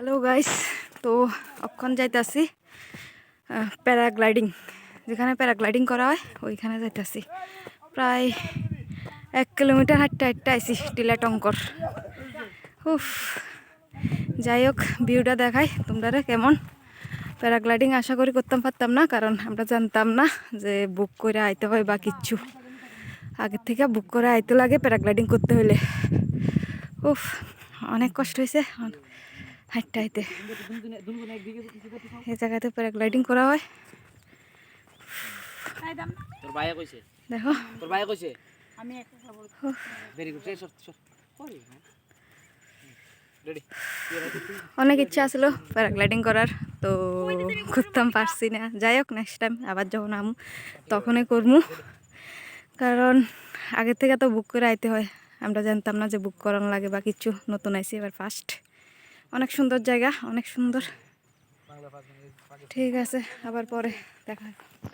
Hello guys, তো অক্ষণ যাইতাছি paragliding, যেখানে প্যারাগ্লাইডিং করা হয় ওইখানে যাইতাছি। প্রায় 1 কিলোমিটার হাঁটতে হাঁটতে আইসি টিলাটঙ্কর। উফ, যাই হোক, ভিউটা দেখাই তোমরা কেমন। প্যারাগ্লাইডিং আশা করি করতাম পারতাম না, কারণ আমরা জানতাম না যে বুক করে আইতে হয় বা কিচ্ছু। আগের থেকে বুক করে আইতে লাগে প্যারাগ্লাইডিং করতে হইলে। উফ, অনেক কষ্ট হয়েছে হাঁটতে হাঁটতে। এই জায়গাতে প্যারাগ্লাইডিং করা হয়। দেখো অনেক ইচ্ছা ছিল প্যারাগ্লাইডিং করার, তো করতাম পারছি না। যাই হোক, নেক্সট টাইম আবার যখন আমু তখনই করবো, কারণ আগের থেকে তো বুক করে আইতে হয়। আমরা জানতাম না যে বুক করানো লাগে বা কিছু, নতুন আইসি এবার ফার্স্ট। অনেক সুন্দর জায়গা, অনেক সুন্দর। ঠিক আছে, আবার পরে দেখা।